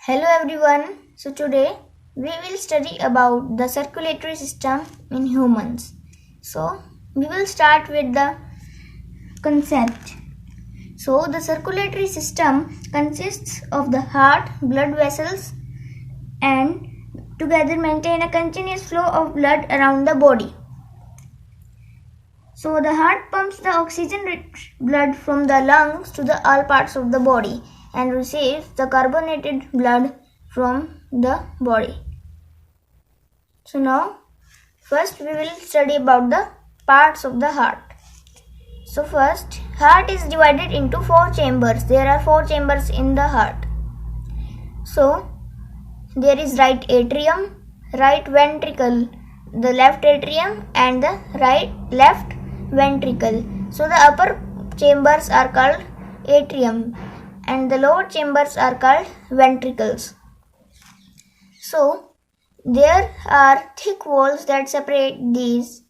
Hello everyone. So today we will study about the circulatory system in humans. So we will start with the concept. So the circulatory system consists of the heart, blood vessels and together maintain a continuous flow of blood around the body. So the heart pumps the oxygen-rich blood from the lungs to the all parts of the body and receives the carbonated blood from the body. So now first we will study about the parts of the heart. So first, heart is divided into 4 chambers. There are 4 chambers in the heart. So there is right atrium, right ventricle, the left atrium and the left ventricle. So the upper chambers are called atrium and the lower chambers are called ventricles. So there are thick walls that separate these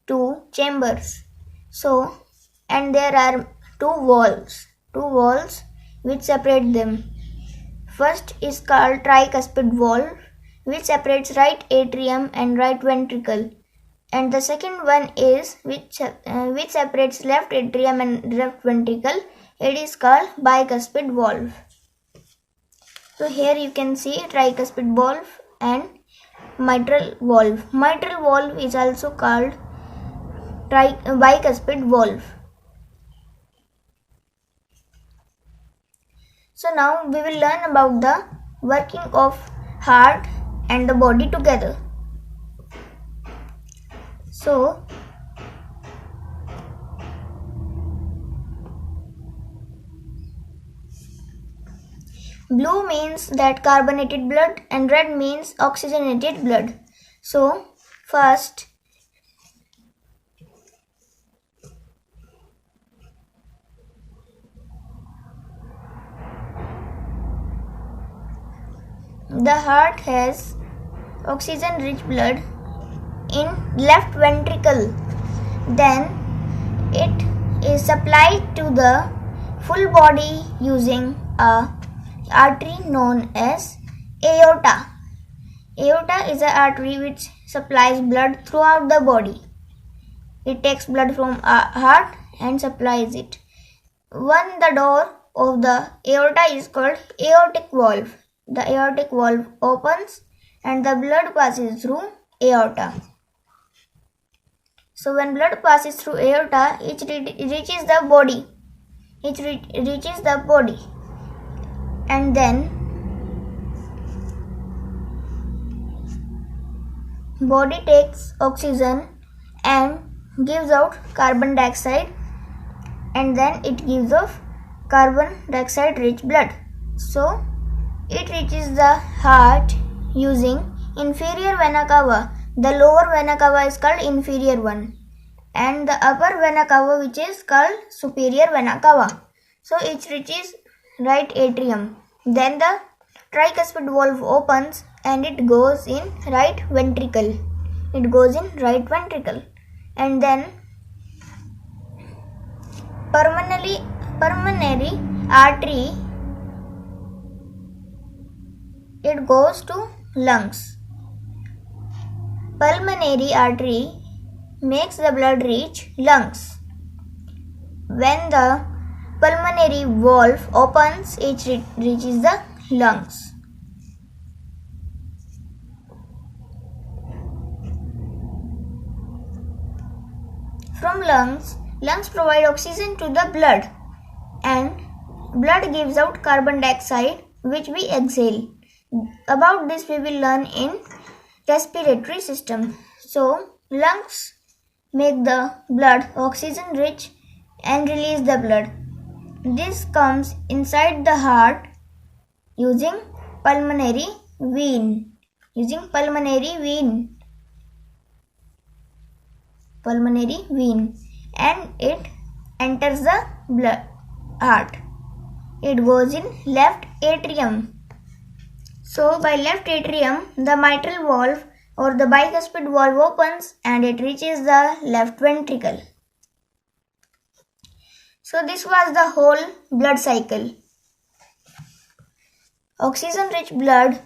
2 chambers. So and there are two walls which separate them. First is called tricuspid valve, which separates right atrium and right ventricle, and the second one is which separates left atrium and left ventricle. It is called bicuspid valve. So here you can see tricuspid valve and mitral valve. Mitral valve is also called bicuspid valve. So now we will learn about the working of heart and the body together. So blue means that carbonated blood and red means oxygenated blood. So first the heart has oxygen-rich blood in left ventricle. Then it is supplied to the full body using a artery known as aorta. Aorta is an artery which supplies blood throughout the body. It takes blood from heart and supplies it. The door of the aorta is called aortic valve. The aortic valve opens and the blood passes through aorta. So when blood passes through aorta, it reaches the body. And then body takes oxygen and gives out carbon dioxide, and then it gives off carbon dioxide rich blood. So it reaches the heart using inferior vena cava. The lower vena cava is called inferior one and the upper vena cava which is called superior vena cava. So it reaches right atrium. Then the tricuspid valve opens and it goes in right ventricle. And then pulmonary artery, it goes to lungs. Pulmonary artery makes the blood reach lungs. When the pulmonary valve opens, it reaches the lungs. From lungs provide oxygen to the blood and blood gives out carbon dioxide which we exhale. About this we will learn in respiratory system. So lungs make the blood oxygen rich and release the blood. This comes inside the heart using pulmonary vein. And it enters the heart. It goes in left atrium. So by left atrium, the mitral valve or the bicuspid valve opens and it reaches the left ventricle. So this was the whole blood cycle. Oxygen-rich blood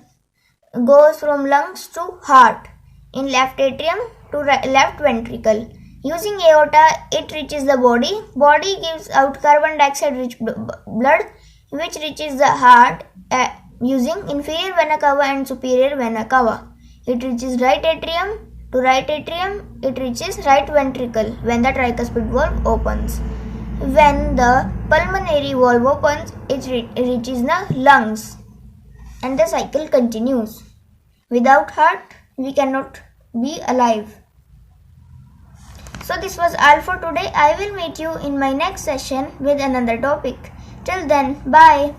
goes from lungs to heart, in left atrium to left ventricle. Using aorta, it reaches the body. Body gives out carbon dioxide-rich blood, which reaches the heart using inferior vena cava and superior vena cava. It reaches right atrium. To right atrium, it reaches right ventricle when the tricuspid valve opens. When the pulmonary valve opens, it reaches the lungs. And the cycle continues. Without heart, we cannot be alive. So this was all for today. I will meet you in my next session with another topic. Till then, bye.